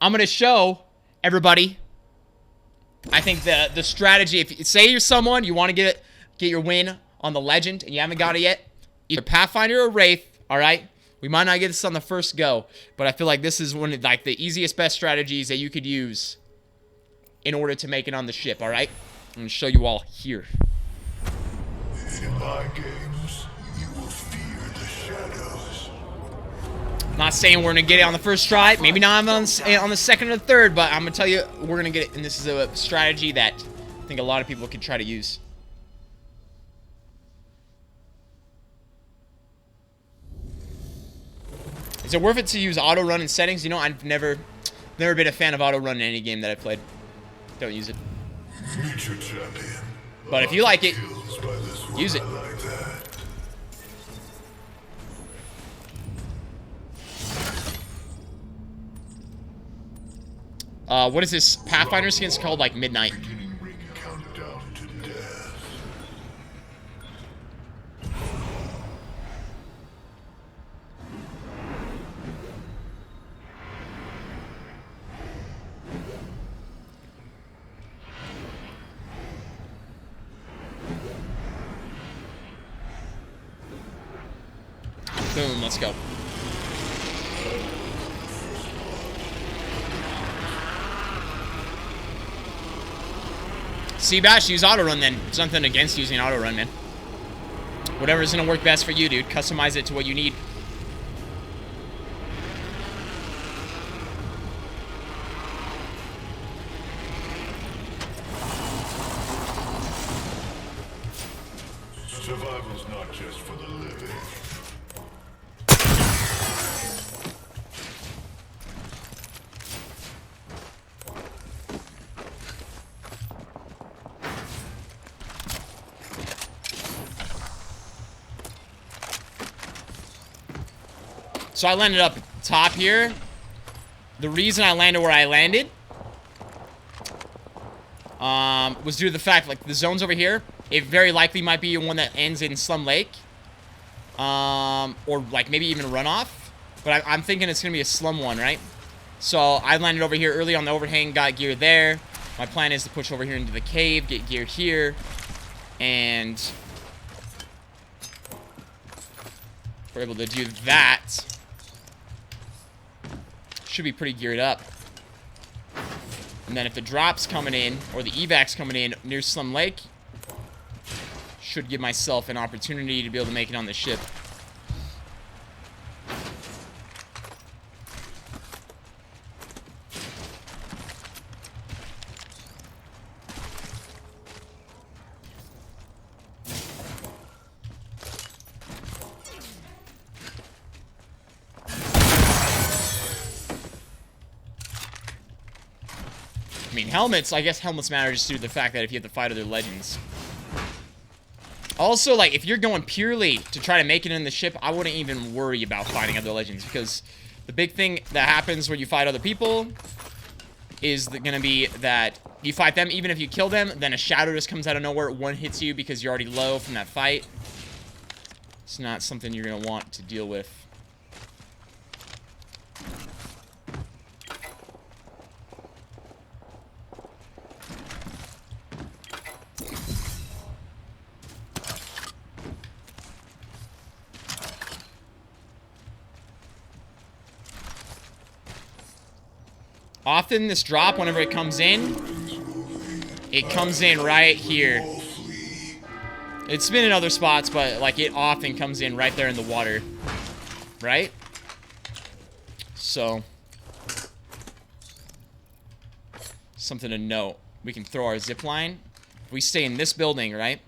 I'm going to show everybody, I think the strategy, if say you're someone, you want to get your win on the legend and you haven't got it yet, either Pathfinder or Wraith, all right? We might not get this on the first go, but I feel like this is one of like the easiest, best strategies that you could use in order to make it on the ship, all right? I'm going to show you all here. In my games, you will fear the shadows. Not saying we're going to get it on the first try. Maybe not on the second or the third, but I'm going to tell you we're going to get it. And this is a strategy that I think a lot of people could try to use. Is it worth it to use auto run in settings? You know, I've never been a fan of auto run in any game that I've played. Don't use it. Future champion. But if you like it, use it. Like that. What is this Pathfinder skin? It's called like Midnight. Beginning ring countdown to death. Boom, let's go. Seabash, use auto run then. There's nothing against using auto run, man. Whatever's gonna work best for you, dude. Customize it to what you need. Survival's not just for the living. So I landed up top here. The reason I landed where I landed was due to the fact, like, the zone's over here. It very likely might be one that ends in Slum Lake. Or, like, maybe even a runoff. But I'm thinking it's going to be a Slum one, right? So I landed over here early on the overhang, got gear there. My plan is to push over here into the cave, get gear here. And if we're able to do that, should be pretty geared up. And then if the drop's coming in, or the evac's coming in near Slum Lake, should give myself an opportunity to be able to make it on the ship. I mean, helmets, I guess helmets matter just due to the fact that if you have to fight other legends. Also, like, if you're going purely to try to make it in the ship, I wouldn't even worry about fighting other legends, because the big thing that happens when you fight other people is gonna be that you fight them, even if you kill them, then a shadow just comes out of nowhere, one hits you because you're already low from that fight. It's not something you're gonna want to deal with. Often this drop, whenever it comes in right here. It's been in other spots, but like it often comes in right there in the water, right? So, something to note. We can throw our zip line. If we stay in this building, right?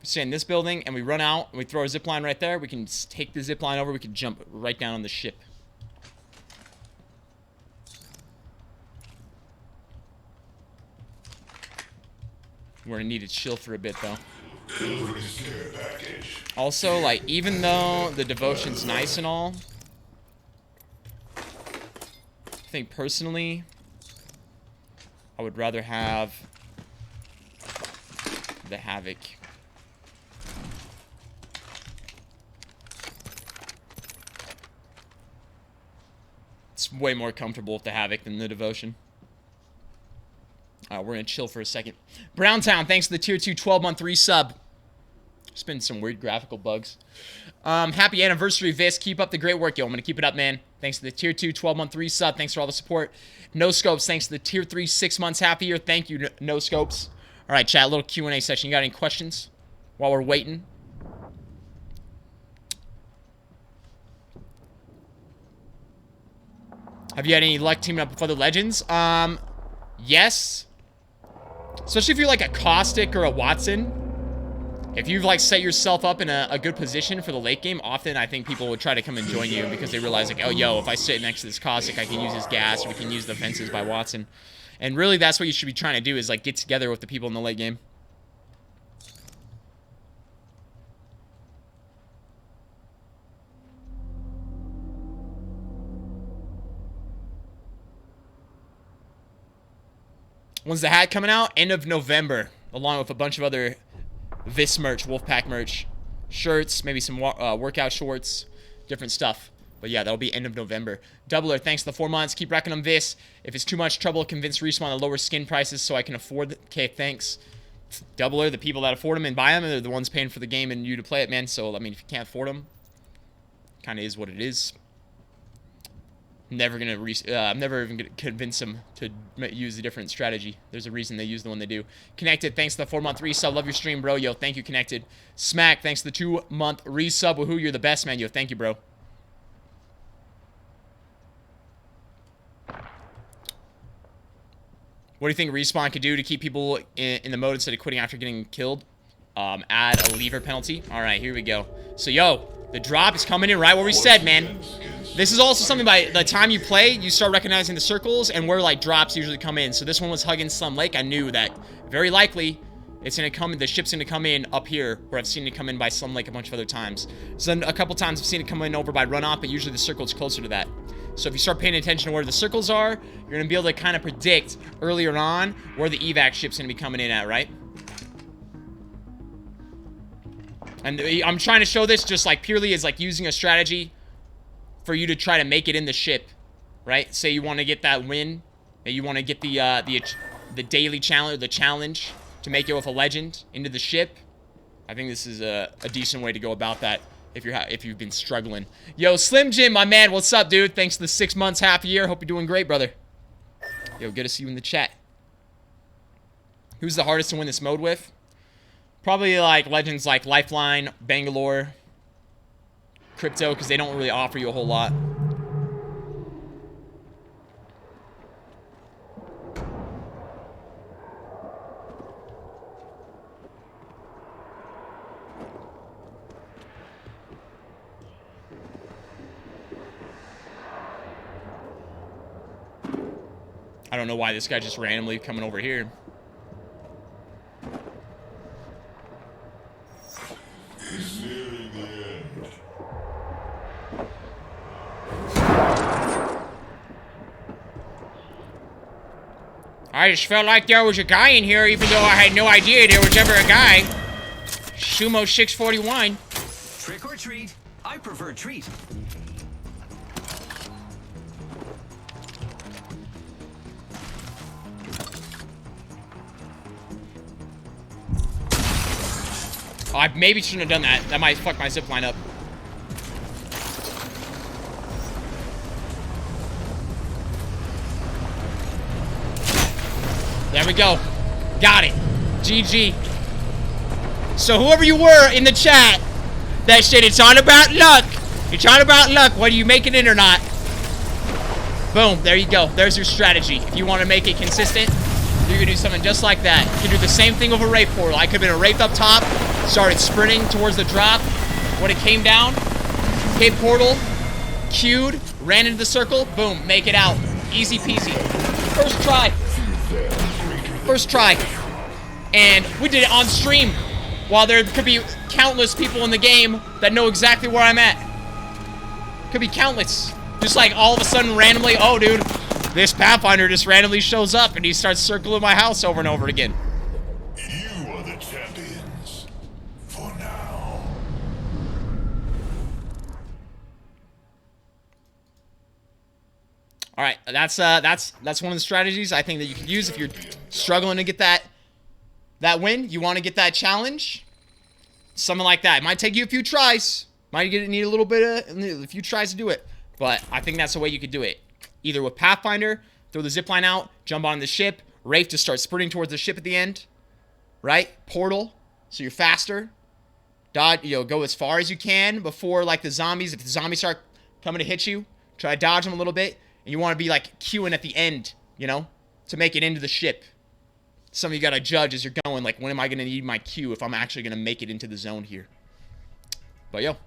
We stay in this building and we run out and we throw our zip line right there. We can take the zip line over. We can jump right down on the ship. We're gonna need to chill for a bit, though. Also, like, even though the devotion's nice and all, I think personally, I would rather have the Havoc. It's way more comfortable with the Havoc than the Devotion. We're going to chill for a second. Browntown, thanks for the tier 2 12-month resub. There's been some weird graphical bugs. Happy anniversary, Viss. Keep up the great work, yo. I'm going to keep it up, man. Thanks to the tier 2 12-month resub. Thanks for all the support. No Scopes, thanks to the tier 3 6 months. Happy year. Thank you, No Scopes. All right, chat, a little Q&A session. You got any questions while we're waiting? Have you had any luck teaming up with other legends? Yes. Especially if you're like a Caustic or a Watson. If you've like set yourself up in a good position for the late game, often I think people would try to come and join you because they realize like, oh, yo, if I sit next to this Caustic, I can use his gas, or we can use the fences by Watson. And really, that's what you should be trying to do, is like get together with the people in the late game. When's the hat coming out? End of November, along with a bunch of other Viss merch, Wolfpack merch, shirts, maybe some workout shorts, different stuff. But yeah, that'll be end of November. Doubler, thanks for the 4 months. Keep racking them, Viss. If it's too much trouble, convince Respawn to lower skin prices so I can afford it. Okay, thanks. Doubler, the people that afford them and buy them are the ones paying for the game and you to play it, man. So, I mean, if you can't afford them, kind of is what it is. I'm never even gonna convince them to use a different strategy. There's a reason they use the one they do. Connected, thanks to the 4-month resub. Love your stream, bro. Yo, thank you, Connected. Smack, thanks to the 2-month resub. Woohoo, you're the best, man. Yo, thank you, bro. What do you think Respawn could do to keep people in the mode instead of quitting after getting killed? Add a lever penalty. All right, here we go. So, yo, the drop is coming in right where we said, man. This is also something by the time you play, you start recognizing the circles and where, like, drops usually come in. So this one was hugging Slum Lake. I knew that very likely it's going to come, the ship's going to come in up here, where I've seen it come in by Slum Lake a bunch of other times. So then a couple times I've seen it come in over by Runoff, but usually the circle's closer to that. So if you start paying attention to where the circles are, you're going to be able to kind of predict earlier on where the evac ship's going to be coming in at, right? And I'm trying to show this just like purely as like using a strategy for you to try to make it in the ship, right? Say you want to get that win, and you want to get the daily challenge, the challenge to make it with a legend into the ship. I think this is a decent way to go about that if you've been struggling. Yo, Slim Jim, my man, what's up, dude? Thanks for the 6 months, half a year. Hope you're doing great, brother. Yo, good to see you in the chat. Who's the hardest to win this mode with? Probably like legends like Lifeline, Bangalore, Crypto, because they don't really offer you a whole lot. I don't know why this guy just randomly coming over here. It's nearing the end. I just felt like there was a guy in here, even though I had no idea there was ever a guy. Sumo 641. Trick or treat? I prefer treat. Oh, I maybe shouldn't have done that. That might fuck my zipline up. There we go. Got it. GG. So whoever you were in the chat that said it's all about luck. It's all about luck, whether you make it in or not. Boom. There you go. There's your strategy. If you want to make it consistent, you're going to do something just like that. You can do the same thing with a Wraith portal. I could have been a Wraith up top, started sprinting towards the drop. When it came down, hit portal, queued, ran into the circle, boom, make it out. Easy peasy. First try. First try. And we did it on stream, while there could be countless people in the game that know exactly where I'm at. Could be countless. Just like all of a sudden randomly, oh dude, this Pathfinder just randomly shows up and he starts circling my house over and over again. You are the champions. For now. All right, that's one of the strategies I think that you can use if you're struggling to get that win. You want to get that challenge, something like that. It might take you a few tries. Might need a little bit of a few tries to do it, but I think that's the way you could do it. Either with Pathfinder, throw the zipline out, jump on the ship, Wraith to start sprinting towards the ship at the end, right? Portal, so you're faster. Dodge, go as far as you can before like the zombies. If the zombies start coming to hit you, try to dodge them a little bit. And you want to be like queuing at the end, to make it into the ship. Some of you got to judge as you're going, like, when am I going to need my queue if I'm actually going to make it into the zone here? But yo.